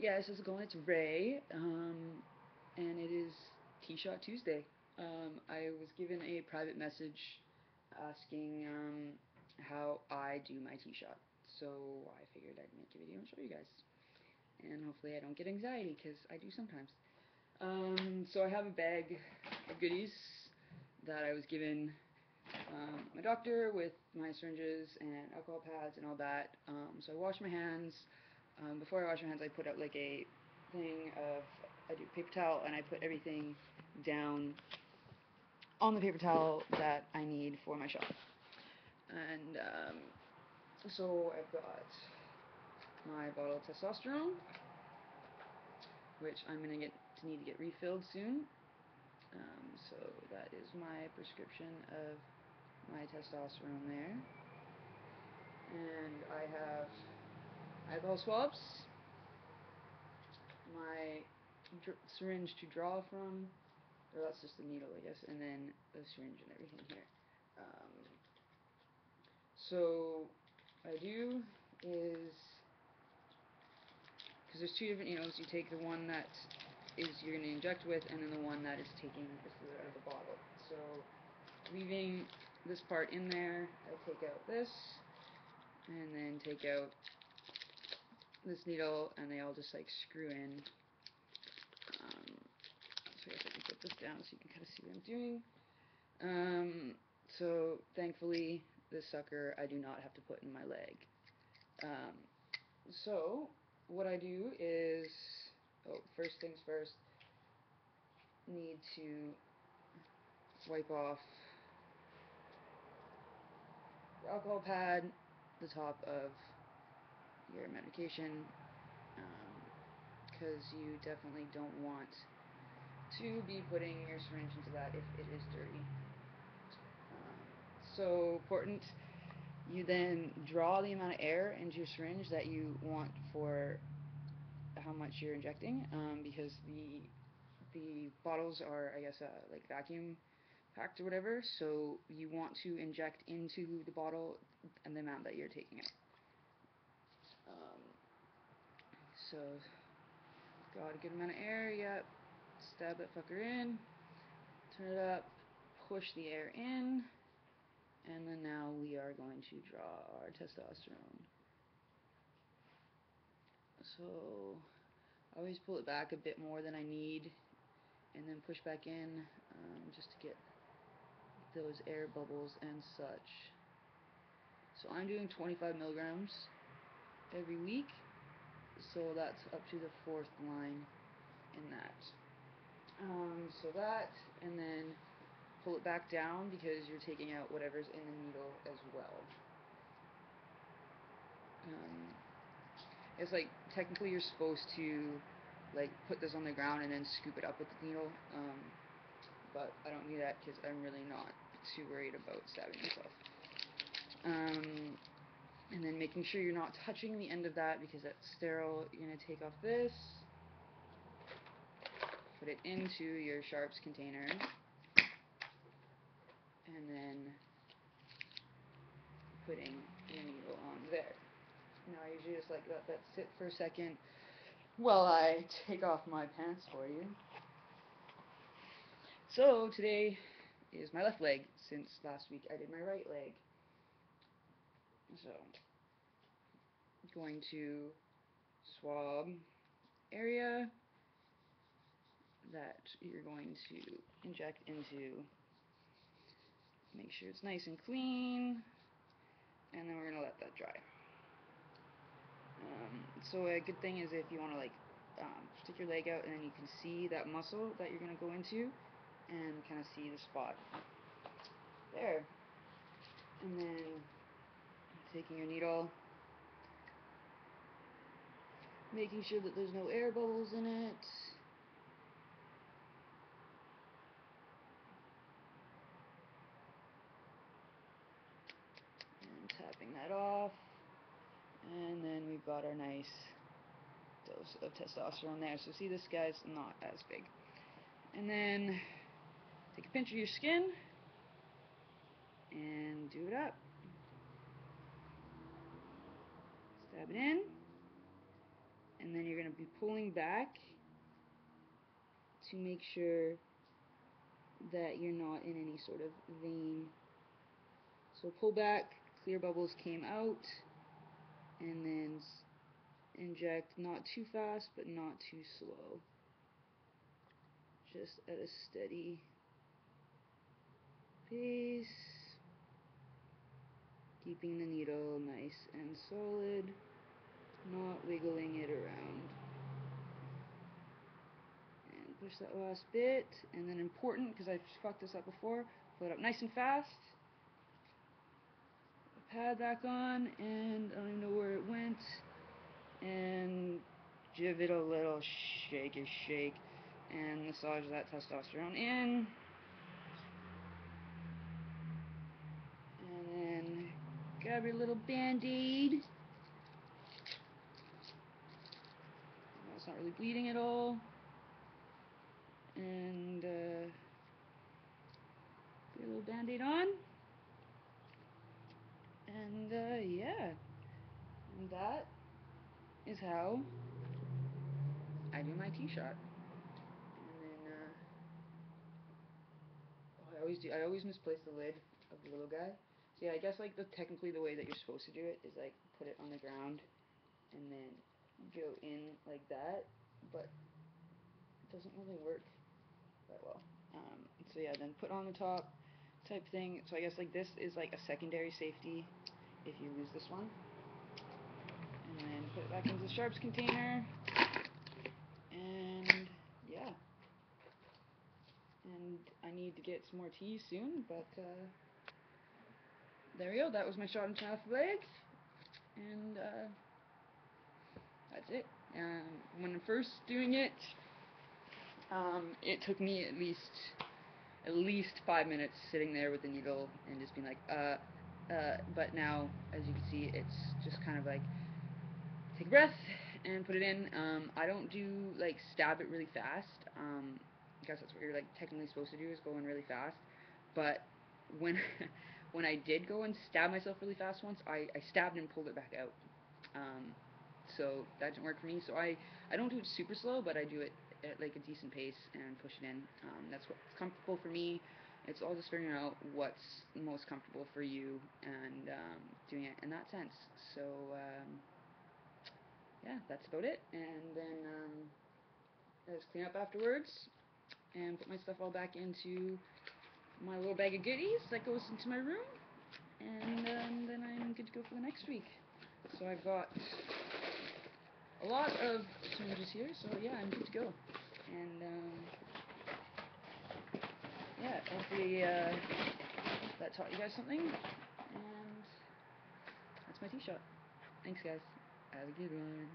Yeah, how's it going? It's Ray, and it is T-Shot Tuesday. I was given a private message asking how I do my T-Shot, so I figured I'd make a video and show you guys. And hopefully I don't get anxiety, because I do sometimes. So I have a bag of goodies that I was given my doctor with my syringes and alcohol pads and all that. So I wash my hands. Before I wash my hands, I put out like a thing of, I do paper towel, and I put everything down on the paper towel that I need for my shot. And so I've got my bottle of testosterone, which I'm gonna need to get refilled soon. So that is my prescription of my testosterone there. And I have eyeball swabs, my syringe to draw from, or that's just the needle, I guess, and then the syringe and everything here. So what I do is, because there's two different needles, you take the one that is you're going to inject with, and then the one that is taking the fluid out of the bottle. So leaving this part in there, I take out this, and then take out this needle, and they all just like screw in. So I guess I can put this down so you can kind of see what I'm doing. So thankfully, this sucker I do not have to put in my leg. So what I do is, first things first, need to wipe off the alcohol pad, the top of your medication, because you definitely don't want to be putting your syringe into that if it is dirty. So important. You then draw the amount of air into your syringe that you want for how much you're injecting, because the bottles are, I guess, like vacuum packed or whatever, so you want to inject into the bottle and the amount that you're taking out. So, got a good amount of air, yep, stab that fucker in, turn it up, push the air in, and then now we are going to draw our testosterone. So, I always pull it back a bit more than I need, and then push back in, just to get those air bubbles and such. So I'm doing 25 milligrams every week, so that's up to the 4th line in that. So that, and then pull it back down because you're taking out whatever's in the needle as well. It's like, technically you're supposed to like put this on the ground and then scoop it up with the needle, but I don't do that because I'm really not too worried about stabbing myself. And then making sure you're not touching the end of that because that's sterile. You're going to take off this, put it into your sharps container, and then putting your needle on there. Now I usually just like let that sit for a second while I take off my pants for you. So today is my left leg, since last week I did my right leg. So I'm going to swab area that you're going to inject into. Make sure it's nice and clean, and then we're gonna let that dry. So a good thing is if you want to like stick your leg out, and then you can see that muscle that you're gonna go into, and kind of see the spot there. And then taking your needle, making sure that there's no air bubbles in it. And tapping that off. And then we've got our nice dose of testosterone there. So see, this guy's not as big. And then take a pinch of your skin and do it up. Stab it in. And and then you're going to be pulling back to make sure that you're not in any sort of vein. So pull back, clear bubbles came out, and then inject not too fast but not too slow. Just at a steady pace, keeping the needle nice and solid, not wiggling it around. And push that last bit, and then important, because I've fucked this up before, pull it up nice and fast. Pad back on, and I don't even know where it went, and give it a little shake, and massage that testosterone in, and then grab your little band-aid. It's not really bleeding at all, and put your little band-aid on, and yeah, and that is how I do my T-shot. And then I always misplace the lid of the little guy. So yeah, I guess like technically the way that you're supposed to do it is like put it on the ground and then go in like that, but it doesn't really work that well. So yeah, then put on the top type thing. So I guess like this is like a secondary safety if you lose this one. And then put it back into the sharps container. And yeah. And I need to get some more tea soon, but there we go. That was my shot and half leg. And that's it. When I'm first doing it, it took me at least 5 minutes sitting there with the needle and just being like, but now, as you can see, it's just kind of like, take a breath and put it in. I don't do, like, stab it really fast. I guess that's what you're, like, technically supposed to do, is go in really fast. But when when I did go and stab myself really fast once, I stabbed and pulled it back out. So that didn't work for me. So I don't do it super slow, but I do it at like a decent pace and push it in. That's what's comfortable for me. It's all just figuring out what's most comfortable for you and doing it in that sense. So yeah, that's about it. And then I just clean up afterwards and put my stuff all back into my little bag of goodies that goes into my room. And then I'm good to go for the next week. So I've got a lot of syringes here, so yeah, I'm good to go. And yeah, hopefully that taught you guys something. And that's my T-shot. Thanks, guys. Have a good one.